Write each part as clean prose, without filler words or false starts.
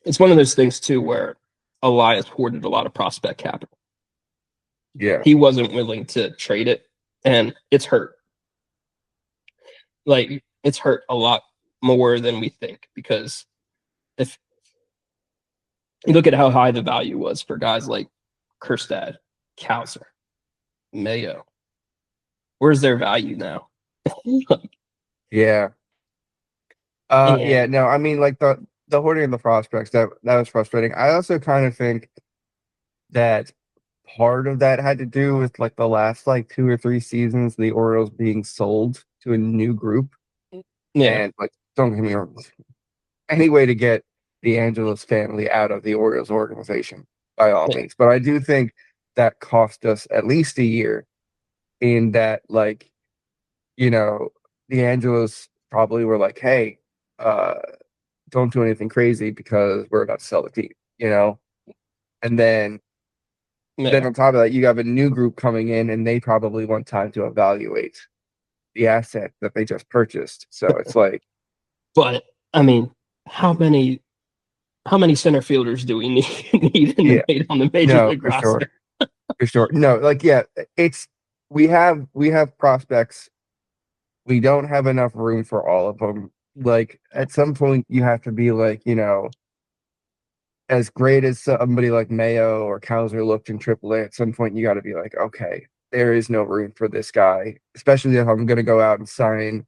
it's one of those things too where Elias hoarded a lot of prospect capital. Yeah. He wasn't willing to trade it, and it's hurt. Like it's hurt a lot more than we think because if you look at how high the value was for guys like Kerstad, Kauser, Mayo, where's their value now? Yeah. Yeah, And no, I mean like the hoarding of the prospects, that was frustrating. I also kind of think that part of that had to do with like the last like 2 or 3 seasons, the Orioles being sold to a new group. yeah, And like, don't get me wrong, any way to get the Angelos family out of the Orioles organization by all yeah, means. But I do think that cost us at least a year in that, like, you know, the Angelos probably were like, hey, uh, don't do anything crazy because we're about to sell the team, you know? And then yeah. on top of that, you have a new group coming in and they probably want time to evaluate the asset that they just purchased. So it's like, But I mean, how many how many center fielders do we need yeah, on the major no, league for sure. roster? For sure. No, like yeah, it's we have prospects. We don't have enough room for all of them. Like at some point you have to be like, as great as somebody like Mayo or Kauser looked in AAA, at some point you got to be like, okay, there is no room for this guy, especially if I'm going to go out and sign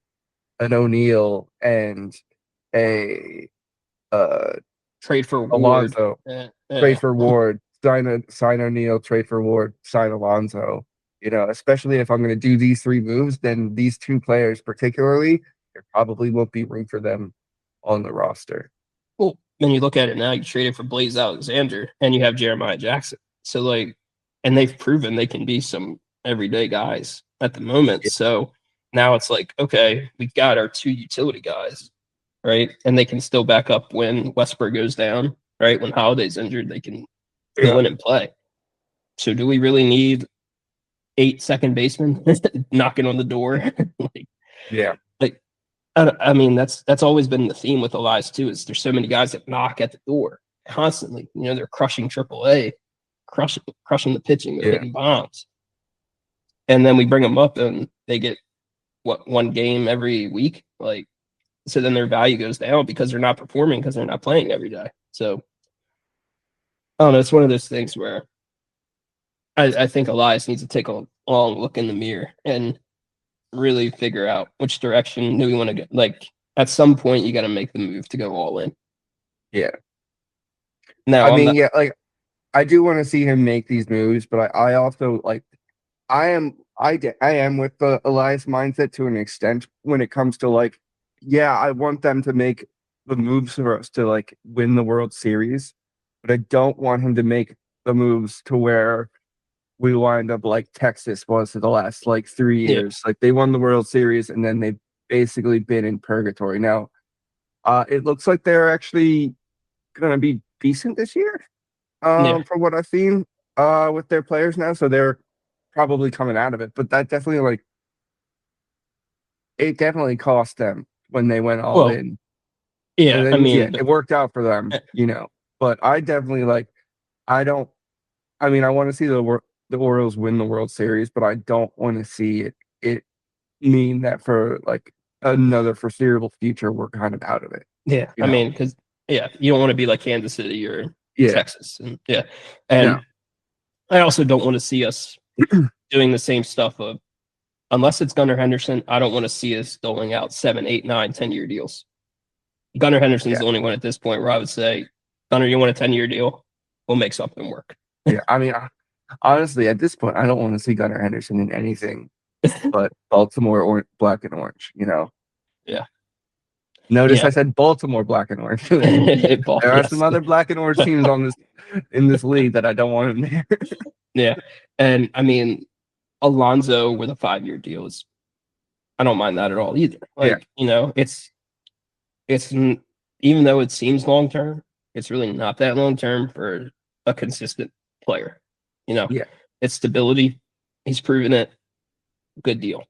an O'Neill and a uh Trade for Ward. Alonso, trade Yeah. for Ward, sign O'Neill, trade for Ward, sign Alonso. Especially if I'm going to do these three moves, then these two players particularly, there probably won't be room for them on the roster. Well, when you look at it now, you traded for Blaze Alexander and you have Jeremiah Jackson. So like, and they've proven they can be some everyday guys at the moment. Yeah, So now it's like, okay, we've got our two utility guys, right? And they can still back up when Westbrook goes down, right? When Holiday's injured, they can fill yeah, in and play. So do we really need 8 second basemen knocking on the door? like, yeah, like I mean, that's always been the theme with Elias too. Is there's so many guys that knock at the door constantly. They're crushing AAA, crushing the pitching. They're yeah, hitting bombs, and then we bring them up and they get what, one game every week. Like, so then their value goes down because they're not performing because they're not playing every day. So I don't know. It's one of those things where I think Elias needs to take a long look in the mirror and really figure out which direction do we want to go. Like at some point, you got to make the move to go all in. yeah. I Now I'm mean, not. yeah, like I do want to see him make these moves, but I also like I am with the Elias mindset to an extent when it comes to like, yeah, I want them to make the moves for us to like win the World Series, but I don't want him to make the moves to where we wind up like Texas was for the last like three Yeah, years. Like they won the World Series and then they've basically been in purgatory. Now, it looks like they're actually gonna be decent this year, yeah. from what I've seen, with their players now. So they're probably coming out of it. But that definitely like it definitely cost them when they went all Well, in. And yeah. I then yeah, mean, it worked out for them. But I definitely like I don't I mean I want to see the Orioles win the World Series, but I don't want to see it mean that for like another foreseeable future we're kind of out of it, yeah. you I know? mean, because yeah, you don't want to be like Kansas City or Yeah. Texas, and yeah, No. and I also don't want to see us doing the same stuff of unless it's Gunnar Henderson. I don't want to see us doling out 7, 8, 9, 10-year deals. Gunnar Henderson's Yeah. the only one at this point where I would say, Gunnar, you want a 10-year deal? We'll make something work. Yeah. I mean, honestly, at this point, I don't want to see Gunnar Henderson in anything but Baltimore or black and orange. Yeah, Notice yeah. I said Baltimore black and orange. There are some Yes. other black and orange teams on this in this league that I don't want him there. Yeah. And I mean, Alonzo with a 5-year deal is, I don't mind that at all either. Yeah, Like, it's even though it seems long term, it's really not that long term for a consistent player. You know, yeah, it's stability. He's proven it. Good deal.